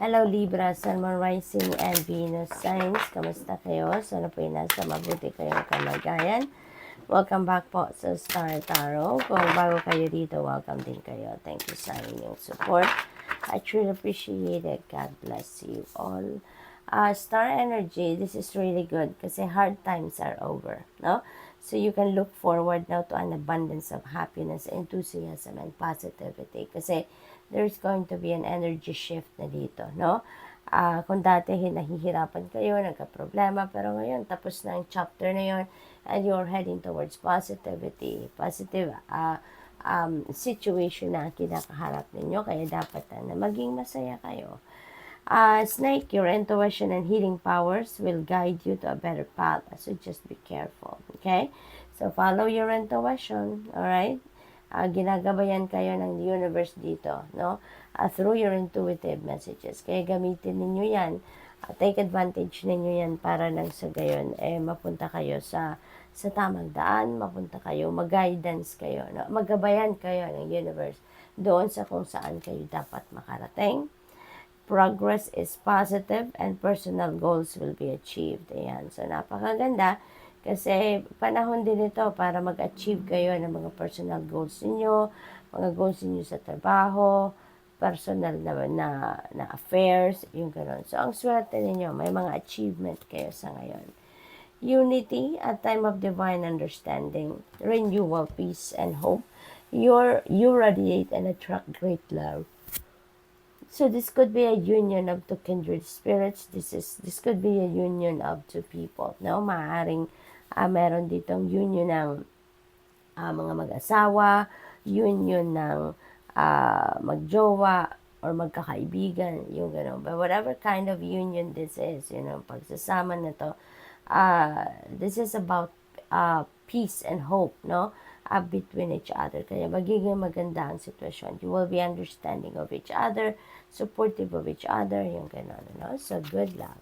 Hello Libra, Sun, Moon, Rising, and Venus signs. Kamusta kayo? Sana po nasa mabuti kayong kalagayan. Welcome back po sa Star Tarot. Kung bago kayo dito, welcome din kayo. Thank you sa inyong support. I truly appreciate it. God bless you all. Star energy, this is really good kasi hard times are over, no? So you can look forward now to an abundance of happiness, enthusiasm, and positivity kasi there's going to be an energy shift na dito, no? Kung dati nahihirapan kayo, nagka-problema, pero ngayon tapos na ang chapter na yon and you're heading towards positivity, positive situation na kinakaharap ninyo, kaya dapat na maging masaya kayo. Snake, your intuition and healing powers will guide you to a better path. So just be careful, okay? So follow your intuition, alright? Ginagabayan kayo ng universe dito, no? Through your intuitive messages. Kaya gamitin ninyo yan. Take advantage ninyo yan para nang sa gayon, mapunta kayo sa tamang daan, mapunta kayo, mag-guidance kayo, no? Magabayan kayo ng universe doon sa kung saan kayo dapat makarating. Progress is positive and personal goals will be achieved. Ayan. So, napakaganda kasi panahon din ito para mag-achieve kayo ng mga personal goals niyo, mga goals niyo sa trabaho, personal na affairs, yung gano'n. So, ang swerte ninyo, may mga achievement kayo sa ngayon. Unity, a time of divine understanding, renewal, peace, and hope. You radiate and attract great love. So this could be a union of two kindred spirits. This could be a union of two people. No, maaaring meron ditong union ng mga mag-asawa, union ng magjowa or magkakaibigan, yung gano'n. But whatever kind of union this is, pagsasama na to, this is about peace and hope, no? Between each other. Kaya magiging maganda ang sitwasyon. You will be understanding of each other, supportive of each other, yung gano'n, no? So, good luck.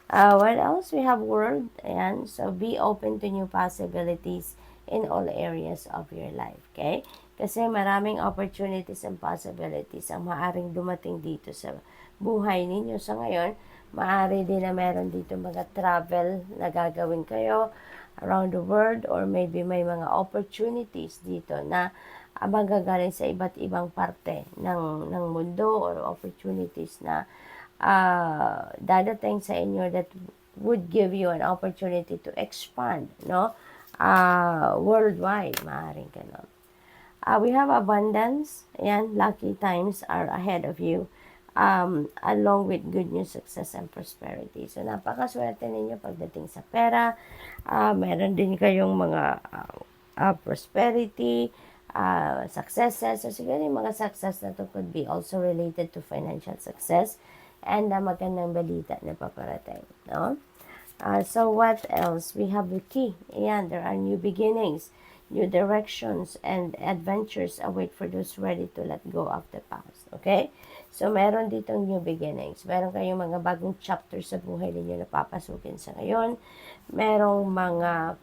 What else? We have world. Ayan. So, be open to new possibilities in all areas of your life. Okay? Kasi maraming opportunities and possibilities ang maaring dumating dito sa buhay ninyo. So, ngayon, maaari din na meron dito mga travel na gagawin kayo around the world or maybe may mga opportunities dito na magagaling sa iba't ibang parte ng mundo or opportunities na dadating sa inyo that would give you an opportunity to expand, no? Worldwide, maaaring ganun. We have abundance. Ayan, lucky times are ahead of you. Along with good news, success, and prosperity. So, napakaswerte ninyo pagdating sa pera. Meron din kayong mga prosperity, successes. So, siguro yung mga success na to could be also related to financial success and magandang balita na paparating. No? So, what else? We have the key. Ayan, there are new beginnings, new directions, and adventures await for those ready to let go of the past. Okay? So, meron ditong new beginnings. Meron kayong mga bagong chapters sa buhay ninyo na papasukin sa ngayon. Merong mga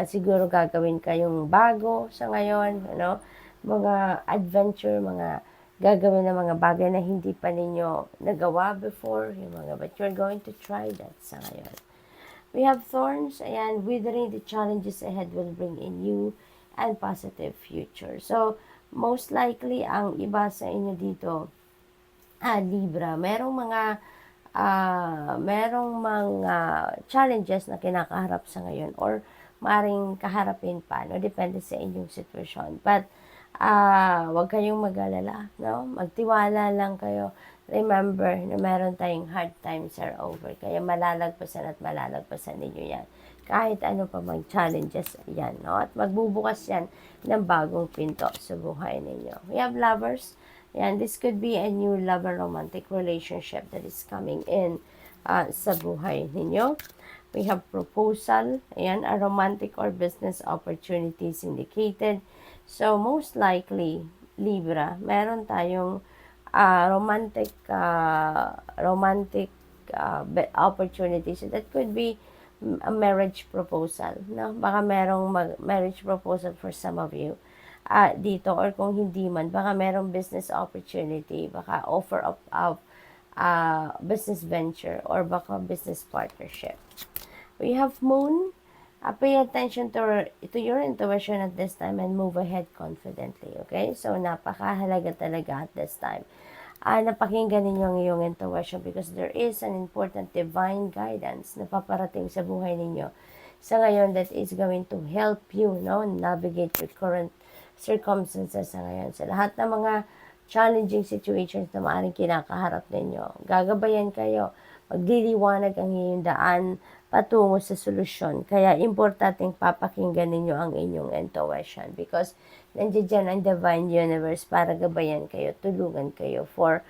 siguro gagawin kayong bago sa ngayon. Ano? Mga adventure, mga gagawin na mga bagay na hindi pa ninyo nagawa before. Yung mga, but you're going to try that sa ngayon. We have thorns. Ayan, withering the challenges ahead will bring in new and positive future. So, most likely, ang iba sa inyo dito, Libra, merong mga challenges na kinakaharap sa ngayon or maring kaharapin pa, no? Depende sa inyong sitwasyon. But, wag kayong mag-alala, no? Magtiwala lang kayo. Remember na meron tayong hard times are over. Kaya malalagpasan at malalagpasan ninyo yan. Kahit ano pa mag-challenges yan, no? At magbubukas yan ng bagong pinto sa buhay ninyo. We have lovers. Yan, this could be a new lover romantic relationship that is coming in sa buhay ninyo. We have proposal. Ayan, a romantic or business opportunities indicated. So, most likely, Libra, meron tayong romantic opportunities that could be a marriage proposal. No? Baka merong marriage proposal for some of you. dito, or kung hindi man, baka merong business opportunity, baka offer of business venture, or baka business partnership. We have Moon. Pay attention to your intuition at this time and move ahead confidently, okay? So, napakahalaga talaga at this time. Napakinggan ninyo ang iyong intuition because there is an important divine guidance na paparating sa buhay ninyo sa ngayon that is going to help you, no, navigate your current circumstances sa ngayon. Sa lahat ng mga challenging situations na maaaring kinakaharap ninyo, gagabayan kayo, magliliwanag ang iyong daan patungo sa solusyon. Kaya, importanteng papakinggan ninyo ang inyong intuition because nandiyan dyan ang divine universe para gabayan kayo, tulungan kayo for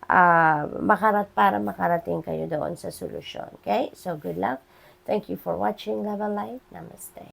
para makarating kayo doon sa solusyon. Okay? So, good luck. Thank you for watching Love and Light. Namaste.